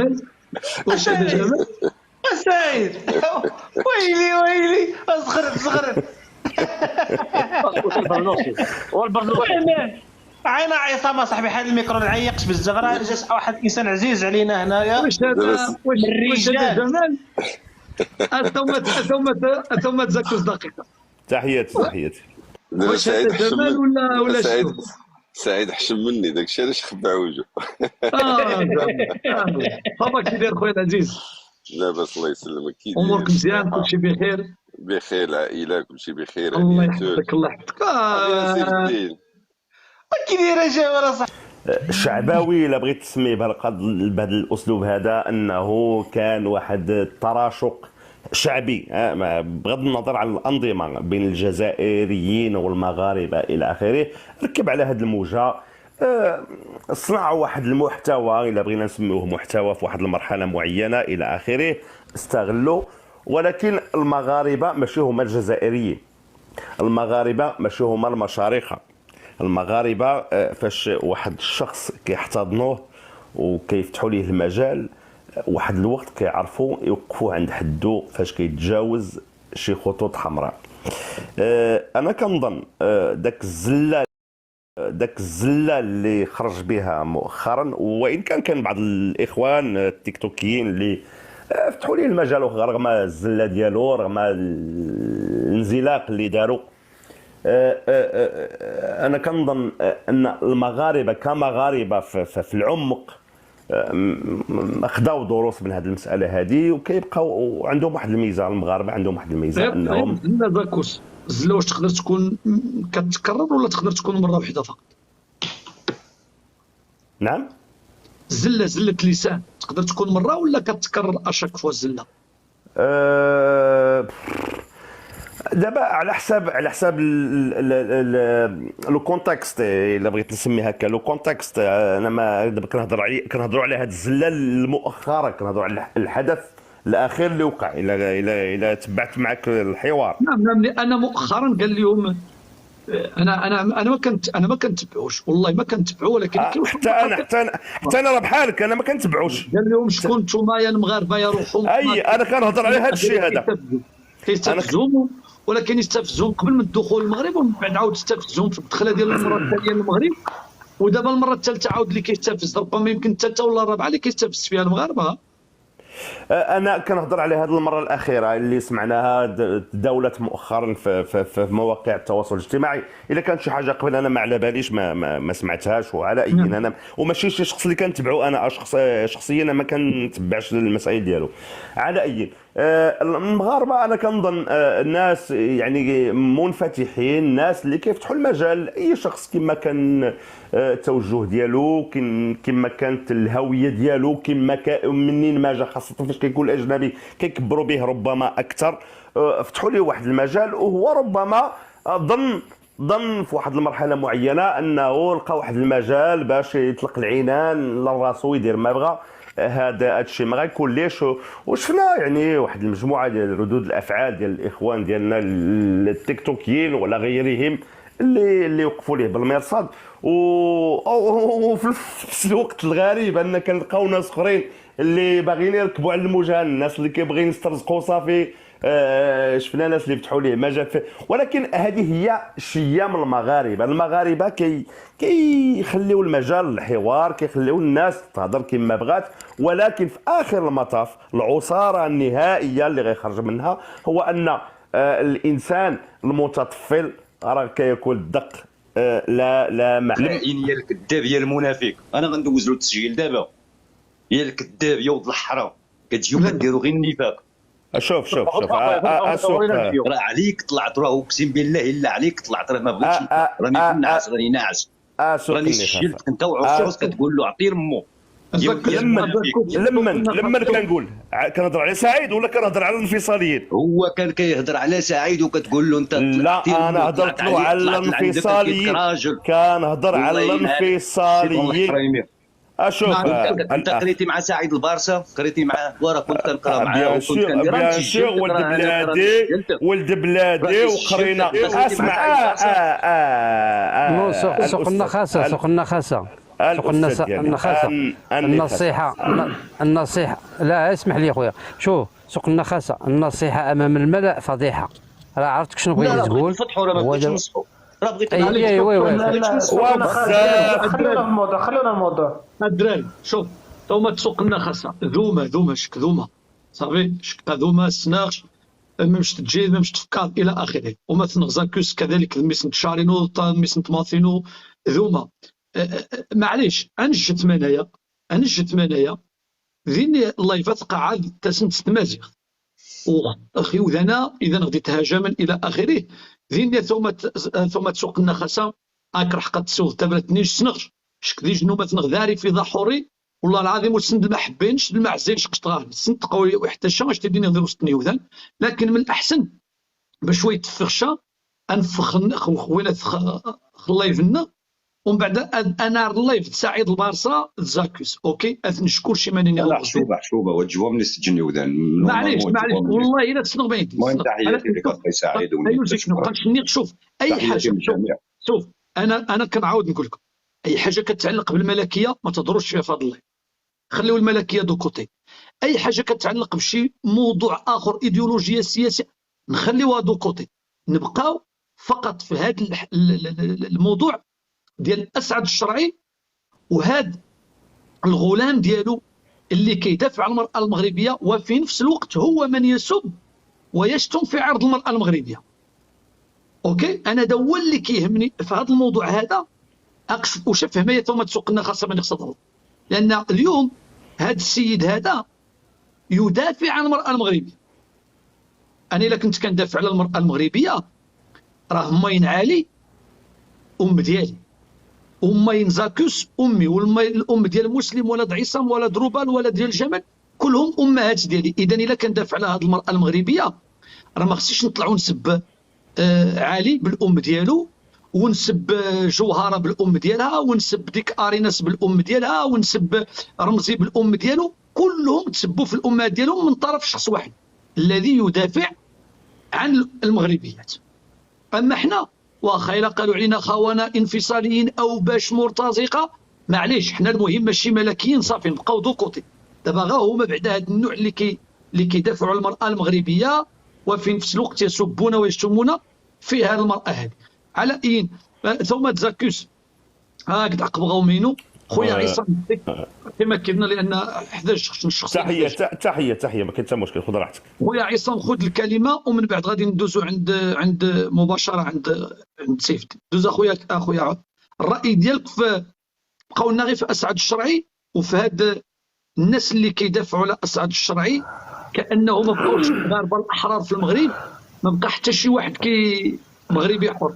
جمال واش هذا جمال سعيد ويلي صغرت عينا عصام صاحبي حال الميكرو نعيقش بزاف راه جات واحد الانسان عزيز علينا هنايا واش هذا جمال ثم تزكز دقيقه تحياتي واش هذا جمال ولا شنو سعيد حشم مني داكشي علاش خبى عوجو. بابا كي داير خويا العزيز؟ لاباس الله يسلمك. كي داير؟ امورك مزيان؟ كلشي بخير؟ بخير، العائله كلشي بخير. الله يحفظك الله يحفظك. كي داير جا صح الشعباوي الا بغيت تسميه بهذا الاسلوب هذا انه كان واحد التراشق شعبي بغض النظر عن الانظمه بين الجزائريين والمغاربه الى اخره. ركب على هذه الموجه، صنعوا واحد المحتوى الا بغينا نسميوه محتوى في واحد المرحله معينه الى اخره، استغلوا. ولكن المغاربه ماشي هما الجزائريين، المغاربه ماشي هما المشارقه. المغاربه فاش واحد الشخص كيحتضنوه وكيفتحوا ليه المجال، واحد الوقت كيعرفوا يوقفوا عند حدو فاش كيتجاوز شي خطوط حمراء. انا كنظن داك الزله اللي خرج بها مؤخرا، وان كان بعض الاخوان التيك توكيين اللي فتحوا ليه المجال رغم الزله ديالو، رغم الانزلاق اللي داروا. انا كنظن ان المغاربه كمغاربه في العمق اخذوا دروس من هذه المساله هذه، وكيبقاو عندهم واحد الميزه. المغاربه عندهم واحد الميزه انهم زله زاكوس. الزله واش تقدر تكون كتكرر ولا تقدر تكون مره واحده فقط؟ نعم، زله لسان تقدر تكون مره ولا كتكرر اشاك فوا الزله؟ دابا على حساب لو كونتكست، الا بغيت نسمي هكا لو كونتكست. انا ما دابا كنهضروا على هذه الزله المؤخره، كنهضروا على الحدث الاخير اللي وقع. الا تبعت معك الحوار. نعم انا مؤخرا قال لهم انا ما كنتبعوش، والله ما كنتبعو، ولكن حتى انا راه بحالك، انا ما كنتبعوش. قال لهم شكون نتوما يا المغاربه يا روحوا. انا كنهضر على هذا الشيء هذا. كيستفزهم، ولكن يستفزهم قبل من الدخول للمغرب، ومن بعد عاود يستفزهم في الدخله ديال المره الثانيه للمغرب، ودابا المره الثالثه عاود اللي كيستفز، ربما يمكن الثالثه ولا الرابعه اللي كيستفز فيها المغاربه. انا كنهضر على هذه المره الاخيره اللي سمعناها تداولت مؤخرا في مواقع التواصل الاجتماعي. الا كانت شي حاجه قبل انا ما على باليش، ما سمعتهاش. وعلى اي انا وماشي شي شخص اللي كنتبعو انا شخصيا ما كنتبعش المسائل ديالو. على اي المغاربه انا كنظن الناس يعني منفتحين، الناس اللي كيفتحوا المجال لاي شخص كما كان التوجه ديالو، كما كانت الهويه ديالو، كما منين ما جا، خاصه فاش كيكون الاجنبي كيكبروا به ربما اكثر. فتحوا ليه واحد المجال، وهو ربما ظن في واحد المرحله معينه انه لقى واحد المجال باش يطلق العنان لراسو يدير ما بغى. هذا الشيء ما غيكون ليش. وشفنا يعني واحد المجموعه ديال ردود الافعال ديال الاخوان ديالنا التيك توكيين ولا غيرهم اللي وقفوا ليه بالمرصاد. وفي نفس الوقت الغريب ان كنلقاو ناس اخرين اللي باغيين يركبوا على الموجه، الناس اللي كيبغيو يسترزقوا صافي. شفنا ناس اللي فتحوا ليه مجال ولكن هذه هي شيه من المغاربه كيخليوا المجال للحوار، كيخليوا الناس تهضر كما بغات. ولكن في اخر المطاف العصاره النهائيه اللي غيخرج منها هو ان الانسان المتطفل راه كياكل الدق. لا يا الكذاب يا المنافق. انا غندوز له التسجيل دابا. يا الكذاب يا ولد الحرام، كتجيو كديروا غير النفاق. شوف راه عليك طلعت، راه اقسم بالله الا عليك طلعت، راه ما بغيتش راني ناعس راني سجلت انت وعصوص كتقول له عطي لمو. لما كنقول كنهضر على سعيد ولا كنهضر على الانفصاليين؟ هو كان كيهضر على سعيد وكتقول له انت. لا انا هضرت له على الانفصاليين، كنهضر على الانفصاليين. اشوف انت قريتي مع سعيد البارسا، قريتي معاه، وراه كنت كنقرا معاه وكنت كندير ولد بلادي وقرينا. اسمع سوق النخاسه النصيحة لا اسمح لي خويا، شوف سوق النخاسة النصيحة أمام الملأ فضيحة. راه عرفتك شنو بغيتي تقول؟ راه بغيتش نصحوا، راه بغيت خلينا الموضوع الدراري شوف توما تسوق النخاسة ذوما شك ذوما صافي شك ذوما سناغش مش تجي مش تفكار الى اخره وما تنغزاكوس كذلك ميسنت شارينو ميسنت ماثينو ذوما معليش انجت منايا ذيني الله يفتق عاد تسنت تمازيغ واخي وذنا اذا غادي تهاجما الى اخره ذيني ثم تسوق النخاسه اكرح قد تسوق تبرتنيش سنغش شك ذي جنوبه تنغذاري في ضحوري والله العظيم وسند المحبينش المعزينش قشطغار سند قوي وحتى شاش تديني غير وسط نيوذان لكن من الاحسن باش شويه تفخشا انفخ خوينا خلايفنا ومن بعد انا اللايف تساعد البارسا زاكوس اوكي نشكر شي مانيني لا حشوبه وجهوا من السجن يوذان معليش والله الا تسنغ بينتي المهم تحياتي لك اخي سعيد شوف اي حاجه شوف انا كنعاود نقول لكم اي حاجه كتعلق بالملكيه ما تهضروش فيها فهاد الله خليو الملكيه دو كوتي اي حاجه كتعلق بشي موضوع اخر ايديولوجيه سياسيه نخليوها دو كوتي نبقاو فقط في هذا الموضوع ديال اسعد الشرعي وهذا الغلام ديالو اللي كيدافع على المراه المغربيه وفي نفس الوقت هو من يسب ويشتم في عرض المراه المغربيه. اوكي انا هو اللي كيهمني في هذا الموضوع هذا اقصد وش فهميه ثم تسوق النخاسه من يقصد لان اليوم هذا السيد هذا يدافع عن المراه المغربيه. انا الا كنت كندافع على المراه المغربيه راه ماين علي ام ديالي وماين زاكوس امي والام ديال مسلم ولد عصام ولد روبال ولد ديال جمال كلهم امهات ديالي. اذا الا كندافع على هذه المراه المغربيه راه ما خصنيش نطلعوا نسب علي بالام ديالو ونسب جوهره بالام ديالها ونسب ديك اريناس بالام ديالها ونسب رمزي بالام ديالو كلهم تسبوا في الامهات ديالهم من طرف شخص واحد الذي يدافع عن المغربيات. اما حنا واخا الا قالوا علينا خونه انفصاليين او باش مرتزقه معليش حنا المهم ماشي ملكيين صافي نبقاو دو كوتي. دابا غا هما بعد هذا النوع اللي كيدافعوا على المراه المغربيه وفي نفس الوقت يسبون ويشتمون في هذه المراه هذه. على اين ثم تزاكوس هاك عقبغاو مينو خويا عصام كما كنا لان 11 شخص تحيه ما كاين حتى مشكل خذ راحتك خويا عصام خذ الكلمه ومن بعد غادي ندوزو عند مباشره عند سيف دوز اخويا الراي ديالك في بقاو لنا غير في اسعد الشرعي وفي هاد الناس اللي كيدافعوا على اسعد الشرعي كانه ما بقاوش المغاربه الاحرار في المغرب ما بقى حتى شي واحد مغربي حر